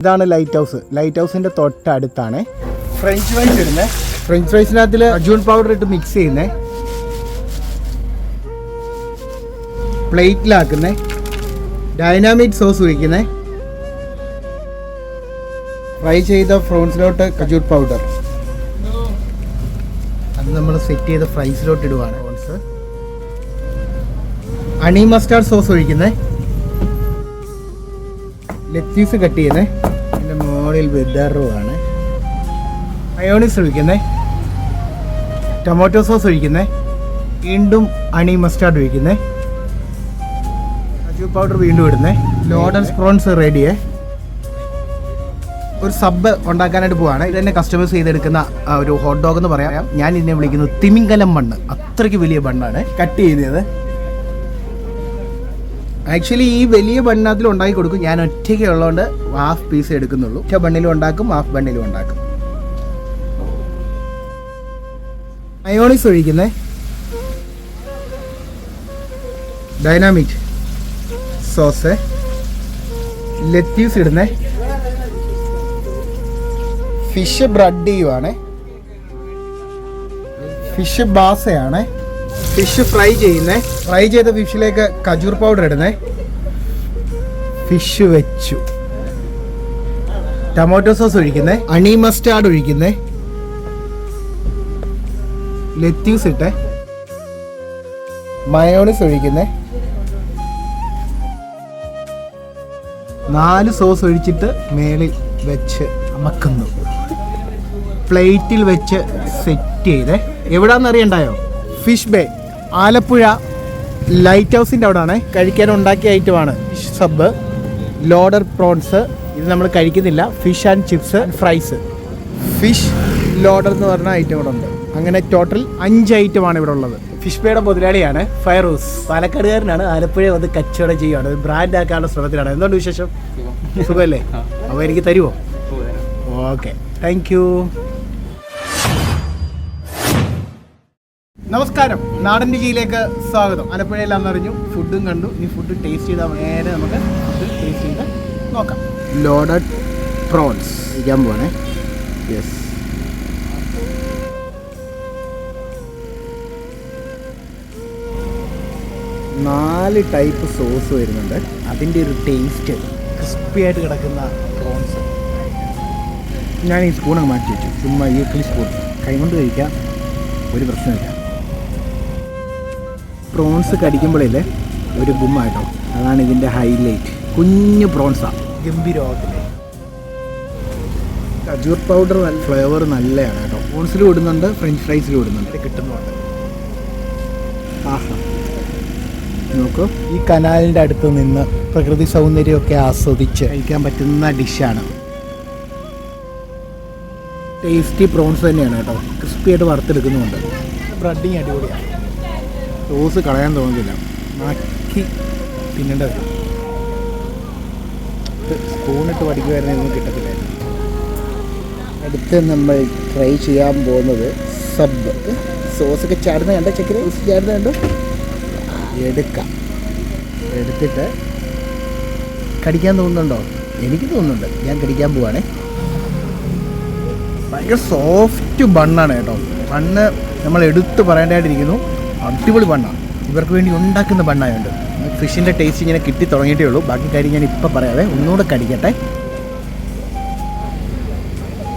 ഇതാണ് ലൈറ്റ് ഹൗസിൻ്റെ തൊട്ടടുത്താണ് ഫ്രഞ്ച് ഫ്രൈസ് ഇടുന്നത്. ഫ്രഞ്ച് ഫ്രൈസിനകത്തിൽ അജൂൺ പൗഡർ ഇട്ട് മിക്സ് ചെയ്യുന്നത്, പ്ലേറ്റിലാക്കുന്നത്, ഡൈനാമിക് സോസ് ഒഴിക്കുന്നത്, ഫ്രൈ ചെയ്ത ഫ്രോൺസിലോട്ട് അജൂൺ പൗഡർ അത് നമ്മൾ സെറ്റ് ചെയ്ത ഫ്രൈസിലോട്ട് ഇടുവാണ്. ഫ്രോൺസ് ഹണി മസ്റ്റാർഡ് സോസ് ഒഴിക്കുന്നത്, ലെറ്റീസ് കട്ട് ചെയ്യുന്നത്, അതിൻ്റെ മുകളിൽ വിതറുവാണ്. മയോണീസ് ഒഴിക്കുന്നത്, ടൊമാറ്റോ സോസ് ഒഴിക്കുന്നത്, വീണ്ടും ഹണി മസ്റ്റാർഡ് ഒഴിക്കുന്നത്, അജൂൺ പൗഡർ വീണ്ടും ഇടുന്നത്. ലോഡഡ് പ്രോൺസ് റെഡിയേ. ഒരു സബ് ഉണ്ടാക്കാനായിട്ട് പോവാണ്. ഇതെന്നെ കസ്റ്റമൈസ് ചെയ്തെടുക്കുന്ന ഒരു ഹോട്ട് ഡോഗ് എന്ന് പറയാം. ഞാൻ ഇതിനെ വിളിക്കുന്നത് തിമിംഗലം ബണ്ണ്. അത്രയ്ക്ക് വലിയ ബണ്ണാണ് കട്ട് ചെയ്യുന്നത്. ആക്ച്വലി ഈ വലിയ ബണ്ണത്തിൽ ഉണ്ടാക്കി കൊടുക്കും. ഞാൻ ഒറ്റയ്ക്ക് ഉള്ളതുകൊണ്ട് ഹാഫ് പീസ് എടുക്കുന്നുള്ളൂ. ഒറ്റ ബണ്ണിലും ഉണ്ടാക്കും, ഹാഫ് ബണ്ണിലും ഉണ്ടാക്കും. മയോണീസ് ഒഴിക്കുന്നത്, ഡൈനാമിക് സോസ്, ലെറ്റീസ് ഇടുന്നത്, ഫിഷ് ബ്രെഡ് ചെയ്യുവാണ്, ഫിഷ് ബാസയാണ്, ഫിഷ് ഫ്രൈ ചെയ്യുന്നത്. ഫ്രൈ ചെയ്ത ഫിഷിലേക്ക് കജൂർ പൗഡർ ഇടുന്നത്, ഫിഷ് വെച്ചു, ടൊമാറ്റോ സോസ് ഒഴിക്കുന്നത്, ഹണി മസ്റ്റാർഡ് ഒഴിക്കുന്നത്, ലെറ്റ്യൂസ് ഇട്ട്, മയോണീസ് ഒഴിക്കുന്നത്, 4 സോസ് ഒഴിച്ചിട്ട് മേളിൽ വെച്ച് അമക്കുന്നു. പ്ലേറ്റിൽ വെച്ച് സെറ്റ് ചെയ്ത് എവിടാന്ന് അറിയണ്ടായോ? ഫിഷ് ബേ, ആലപ്പുഴ ലൈറ്റ് ഹൗസിൻ്റെ അവിടെയാണ്. കഴിക്കാൻ ഉണ്ടാക്കിയ ഐറ്റമാണ് ഫിഷ് സബ്, ലോഡർ പ്രോൺസ്. ഇത് നമ്മൾ കഴിക്കുന്നില്ല. Fish and chips, fries, fish loader എന്ന് പറഞ്ഞ ഐറ്റം ഇവിടെ ഉണ്ട്. അങ്ങനെ ടോട്ടൽ 5 ഐറ്റമാണ് ഇവിടെ ഉള്ളത്. ഫിഷ് ബേയുടെ മുതലാളിയാണ് ഫൈറൂസ്. പാലക്കാടുകാരനാണ്. ആലപ്പുഴ വന്ന് കച്ചവടം ചെയ്യുകയാണ്. ഒരു ബ്രാൻഡ് ആക്കാനുള്ള ശ്രമത്തിലാണ്. എന്തുകൊണ്ട് വിശേഷം? സുഖമല്ലേ? അപ്പോൾ എനിക്ക് തരുമോ? Okay, thank you. നമസ്കാരം, നാടൻ രുചിയിലേക്ക് സ്വാഗതം. ആലപ്പുഴയിലാണെന്നറിഞ്ഞു, ഫുഡും കണ്ടു. ഇനി ഫുഡ് ടേസ്റ്റ് ചെയ്താൽ നേരെ നമുക്ക് ഫുഡ് ടേസ്റ്റ് ചെയ്ത് നോക്കാം. ലോഡഡ് പ്രോൺസ് കഴിക്കാൻ പോവാണേ. യെസ്, നാല് ടൈപ്പ് സോസ് വരുന്നുണ്ട്. അതിൻ്റെ ഒരു ടേസ്റ്റ്, ക്രിസ്പി ആയിട്ട് കിടക്കുന്ന പ്രോൺസ്. ഞാൻ ഈ സ്പൂണൊക്കെ മാറ്റി വെച്ചു. ചുമ്മാ ഈ സ്പൂൺ കൈകൊണ്ട് കഴിക്കാം, ഒരു പ്രശ്നമില്ല. പ്രോൺസ് കടിക്കുമ്പോഴേ ഒരു ഗുമ്മായിട്ടോ, അതാണ് ഇതിൻ്റെ ഹൈലൈറ്റ്. കുഞ്ഞു പ്രോൺസാണ്, ഗംഭീരത്തിലെ. കജൂർ പൗഡർ ഫ്ലേവർ നല്ലതാണ് കേട്ടോ. പ്രോൺസിലും ഇടുന്നുണ്ട്, ഫ്രഞ്ച് ഫ്രൈസിലും ഇടുന്നുണ്ട്, കിട്ടുന്നുണ്ട്. ആഹാ, നോക്കൂ, ഈ കനാലിൻ്റെ അടുത്ത് നിന്ന് പ്രകൃതി സൗന്ദര്യമൊക്കെ ആസ്വദിച്ച് കഴിക്കാൻ പറ്റുന്ന ഡിഷാണ്. ടേസ്റ്റി പ്രോൺസ് തന്നെയാണ് കേട്ടോ. ക്രിസ്പി ആയിട്ട് വറുത്തെടുക്കുന്നുമുണ്ട്. ബ്രെഡിങ് അടിപൊളിയാണ്. സോസ് കളയാൻ തോന്നുന്നില്ല, നക്കി തിന്നേണ്ട വരും. സ്പൂണിട്ട് പഠിക്കുമായിരുന്നൊന്നും കിട്ടത്തില്ലായിരുന്നു. അടുത്ത് നമ്മൾ ട്രൈ ചെയ്യാൻ പോകുന്നത് സബ്. സോസൊക്കെ ചാടുന്ന കണ്ട, ചക്കര സോസ് ചാടുന്ന കണ്ടു. എടുക്കാം, എടുത്തിട്ട് കടിക്കാൻ തോന്നുന്നുണ്ടോ? എനിക്ക് തോന്നുന്നുണ്ട്. ഞാൻ കടിക്കാൻ പോവാണേ. ഭയങ്കര സോഫ്റ്റ് ബണ്ണാണ് കേട്ടോ. ബണ്ണ് നമ്മൾ എടുത്ത് പറയേണ്ടതായിട്ടിരിക്കുന്നു. അടിപൊളി ബണ്ണാണ്. ഇവർക്ക് വേണ്ടി ഉണ്ടാക്കുന്ന ബണ്ണായുണ്ട്. ഫിഷിൻ്റെ ടേസ്റ്റ് ഇങ്ങനെ കിട്ടി തുടങ്ങിയിട്ടേ ഉള്ളൂ. ബാക്കി കാര്യം ഞാൻ ഇപ്പം പറയാതെ ഒന്നുകൂടെ കടിക്കട്ടെ.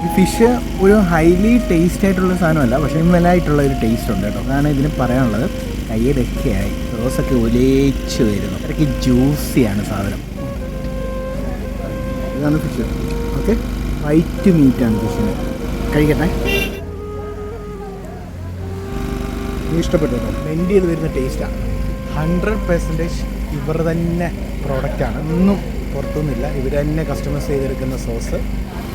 ഈ ഫിഷ് ഒരു ഹൈലി ടേസ്റ്റ് ആയിട്ടുള്ള സാധനമല്ല, പക്ഷേ ഇന്നലായിട്ടുള്ള ഒരു ടേസ്റ്റ് ഉണ്ട് കേട്ടോ. അതാണ് ഇതിന് പറയാനുള്ളത്. കയ്യിലൊക്കെയായി റോസൊക്കെ ഒലേച്ച് വരുന്നു. അതൊക്കെ ജ്യൂസിയാണ് സാധനം. ഇതാണ് ഫിഷ്. ഓക്കെ, വൈറ്റ് മീറ്റാണ് ഫിഷിന്. കഴിക്കട്ടെ. ഇഷ്ടപ്പെട്ടു കേട്ടോ. മെൻഡ് ചെയ്ത് വരുന്ന ടേസ്റ്റാണ്. 100% ഇവർ തന്നെ പ്രോഡക്റ്റാണ്. ഒന്നും പുറത്തൊന്നുമില്ല. ഇവർ തന്നെ കസ്റ്റമൈസ് ചെയ്തെടുക്കുന്ന സോസ്,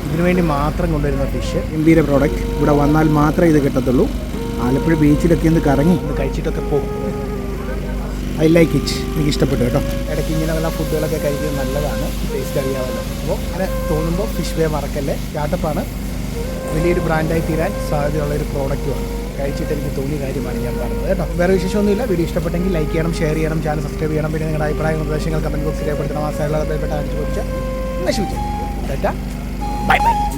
ഇതിനു വേണ്ടി മാത്രം കൊണ്ടുവരുന്ന ഫിഷ്. ഗംഭീര പ്രോഡക്റ്റ്. ഇവിടെ വന്നാൽ മാത്രമേ ഇത് കിട്ടത്തുള്ളൂ. ആലപ്പുഴ ബീച്ചിലൊക്കെ ഒന്ന് കറങ്ങി ഒന്ന് കഴിച്ചിട്ടൊക്കെ പോകും. I like it. എനിക്ക് ഇഷ്ടപ്പെട്ടു കേട്ടോ. ഇടയ്ക്ക് ഇങ്ങനെ വല്ല ഫുഡുകളൊക്കെ കഴിക്കുന്നത് നല്ലതാണ്. ടേസ്റ്റ് അറിയാമല്ലോ. അപ്പോൾ അങ്ങനെ തോന്നുമ്പോൾ ഫിഷ് വേ മറക്കല്ലേ. സ്റ്റാർട്ടപ്പാണ്. വലിയൊരു ബ്രാൻഡായി തീരാൻ സാധ്യതയുള്ളൊരു പ്രോഡക്റ്റുമാണ്. കഴിച്ചിട്ട് എനിക്ക് തോന്നിയ കാര്യമാണ് ഞാൻ പറഞ്ഞത് കേട്ടോ. വേറെ വിശേഷമൊന്നുമില്ല. വീഡിയോ ഇഷ്ടപ്പെട്ടെങ്കിൽ ലൈക്ക് ചെയ്യണം, ഷെയർ ചെയ്യണം, ചാനൽ സബ്സ്ക്രൈബ് ചെയ്യണം. പിന്നെ നിങ്ങളുടെ അഭിപ്രായ നിർദ്ദേശങ്ങൾ കമൻറ്റ് ബോക്സിൽ രേഖപ്പെടുത്തണം. ആ സൈഡിലുള്ള ബെൽബട്ടൺ അടിച്ചു പൊടിച്ച് നശിപ്പിച്ചു. Tata bye bye.